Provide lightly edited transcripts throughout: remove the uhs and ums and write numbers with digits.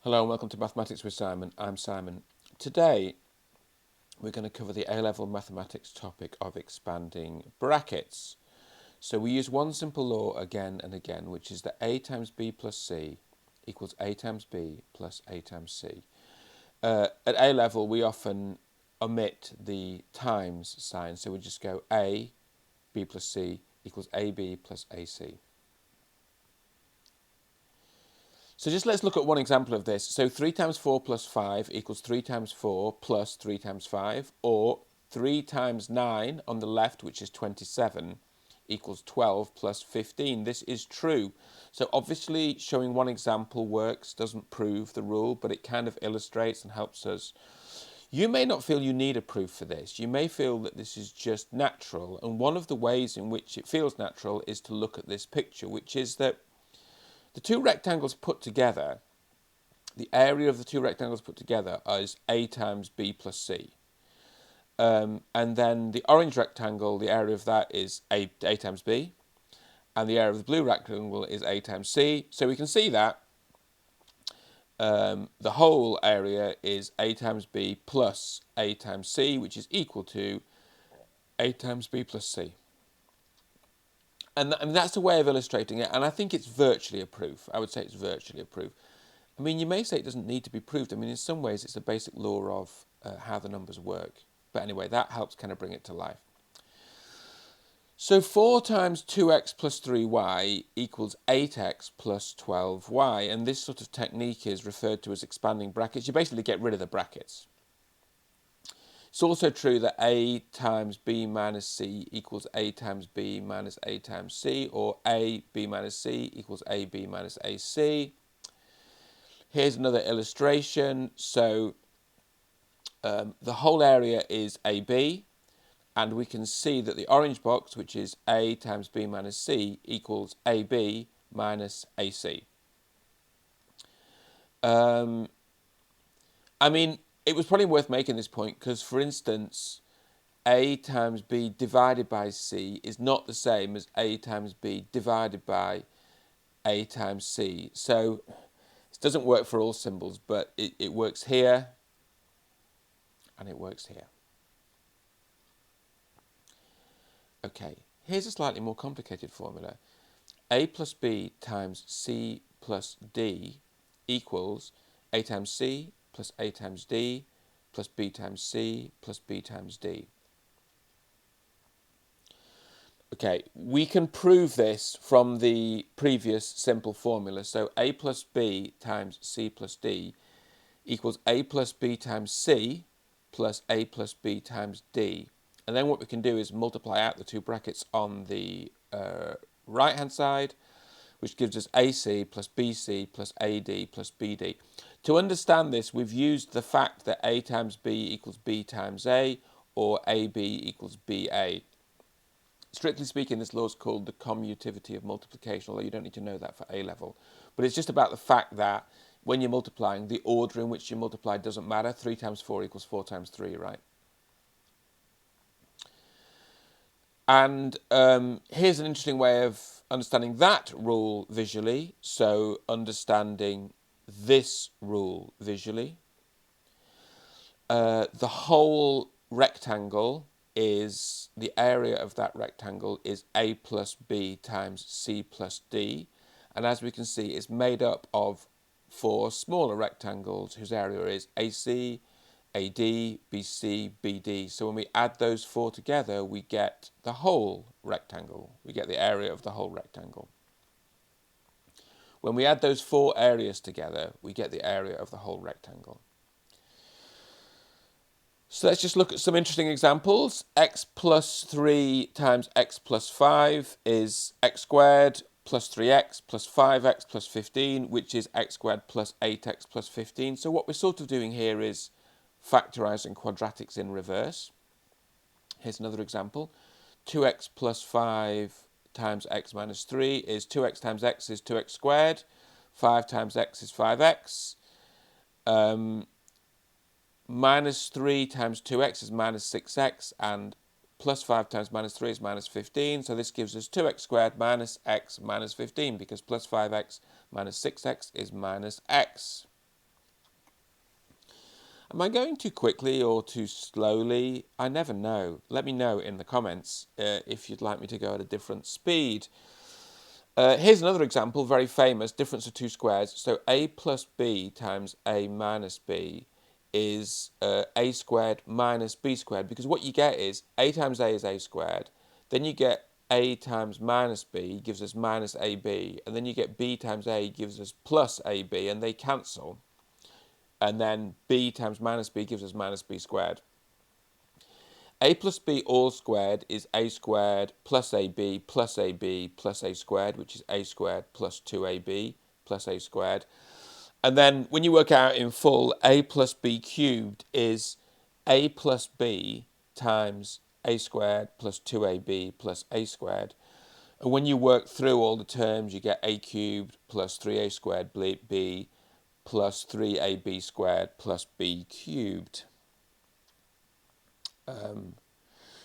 Hello and welcome to Mathematics with Simon. I'm Simon. Today we're going to cover the A-level mathematics topic of expanding brackets. So we use one simple law again and again, which is that A times B plus C equals A times B plus A times C. At A-level we often omit the times sign, so we just go A, B plus C equals AB plus AC. So just let's look at one example of this. So 3 times 4 plus 5 equals 3 times 4 plus 3 times 5, or 3 times 9 on the left, which is 27, equals 12 plus 15. This is true. So obviously showing one example works, doesn't prove the rule, but it kind of illustrates and helps us. You may not feel you need a proof for this. You may feel that this is just natural. And one of the ways in which it feels natural is to look at this picture, which is that the two rectangles put together, the area of the two rectangles put together is A times B plus C. And then the orange rectangle, the area of that is A times B. And the area of the blue rectangle is A times C. So we can see that the whole area is A times B plus A times C, which is equal to A times B plus C. And that's a way of illustrating it, and I think it's virtually a proof. I would say it's virtually a proof. I mean, you may say it doesn't need to be proved. I mean, in some ways, it's a basic law of how the numbers work. But anyway, that helps kind of bring it to life. So 4 times 2x plus 3y equals 8x plus 12y. And this sort of technique is referred to as expanding brackets. You basically get rid of the brackets. It's also true that A times B minus C equals A times B minus A times C, or A, B minus C equals A, B minus AC. Here's another illustration. So the whole area is AB, and we can see that the orange box, which is A times B minus C, equals AB minus AC. I mean, it was probably worth making this point because, for instance, A times B divided by C is not the same as A times B divided by A times C. So it doesn't work for all symbols, but it works here and it works here. Okay, here's a slightly more complicated formula. A plus B times C plus D equals A times C plus A times D plus B times C plus B times D. Okay, we can prove this from the previous simple formula. So A plus B times C plus D equals A plus B times C plus A plus B times D. And then what we can do is multiply out the two brackets on the right-hand side, which gives us AC plus BC plus AD plus BD. To understand this, we've used the fact that A times B equals B times A, or AB equals BA. Strictly speaking, this law is called the commutativity of multiplication, although you don't need to know that for A-level. But it's just about the fact that when you're multiplying, the order in which you multiply doesn't matter. 3 times 4 equals 4 times 3, right? And here's an interesting way of understanding that rule visually. So understanding this rule visually. The whole rectangle is, the area of that rectangle is A plus B times C plus D. And as we can see, it's made up of 4 smaller rectangles whose area is AC, AD, BC, BD. So when we add those 4 together, we get the whole rectangle. We get the area of the whole rectangle. When we add those 4 areas together, we get the area of the whole rectangle. So let's just look at some interesting examples. X plus 3 times x plus 5 is x squared plus 3x plus 5x plus 15, which is x squared plus 8x plus 15. So what we're sort of doing here is factorising quadratics in reverse. Here's another example. 2x plus 5 times x minus 3 is 2x times x is 2x squared. 5 times x is 5x. Minus 3 times 2x is minus 6x, and plus 5 times minus 3 is minus 15. So this gives us 2x squared minus x minus 15, because plus 5x minus 6x is minus x. Am I going too quickly or too slowly? I never know. Let me know in the comments if you'd like me to go at a different speed. Here's another example, very famous, difference of two squares. So a plus b times a minus b is a squared minus b squared, because what you get is a times a is a squared, then you get a times minus b gives us minus ab, and then you get b times a gives us plus ab, and they cancel. And then b times minus b gives us minus b squared. A plus b all squared is a squared plus ab plus ab plus a squared, which is a squared plus 2ab plus a squared. And then when you work out in full, a plus b cubed is a plus b times a squared plus 2ab plus a squared. And when you work through all the terms, you get a cubed plus 3a squared b plus 3ab squared plus b cubed.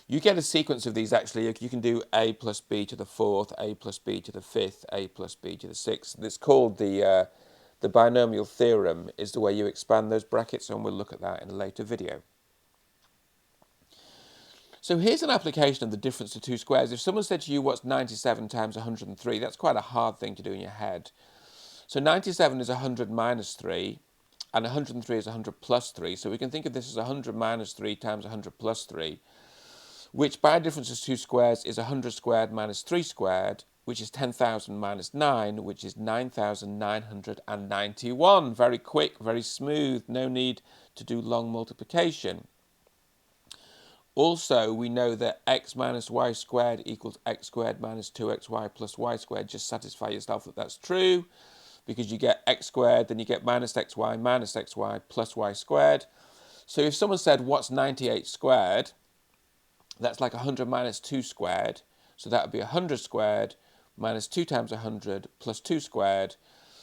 You get a sequence of these actually. You can do a plus b to the fourth, a plus b to the fifth, a plus b to the sixth. It's called the binomial theorem, is the way you expand those brackets, and we'll look at that in a later video. So here's an application of the difference of two squares. If someone said to you, what's 97 times 103, that's quite a hard thing to do in your head. So 97 is 100 minus 3, and 103 is 100 plus 3. So we can think of this as 100 minus 3 times 100 plus 3, which by a difference of two squares is 100 squared minus 3 squared, which is 10,000 minus 9, which is 9,991. Very quick, very smooth, no need to do long multiplication. Also, we know that x minus y squared equals x squared minus 2xy plus y squared. Just satisfy yourself that that's true, because you get x squared, then you get minus xy plus y squared. So if someone said, what's 98 squared? That's like 100 minus 2 squared. So that would be 100 squared minus 2 times 100 plus 2 squared.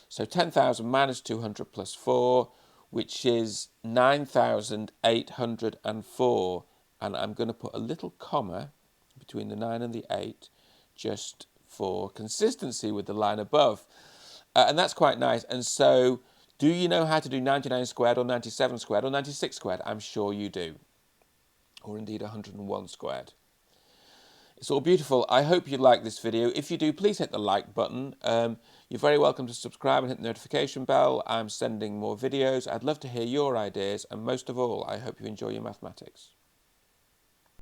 So 10,000 minus 200 plus 4, which is 9,804. And I'm going to put a little comma between the 9 and the 8 just for consistency with the line above. And that's quite nice. And so, do you know how to do 99 squared or 97 squared or 96 squared? I'm sure you do. Or indeed 101 squared. It's all beautiful. I hope you like this video. If you do, please hit the like button. You're very welcome to subscribe and hit the notification bell. I'm sending more videos. I'd love to hear your ideas. And most of all, I hope you enjoy your mathematics.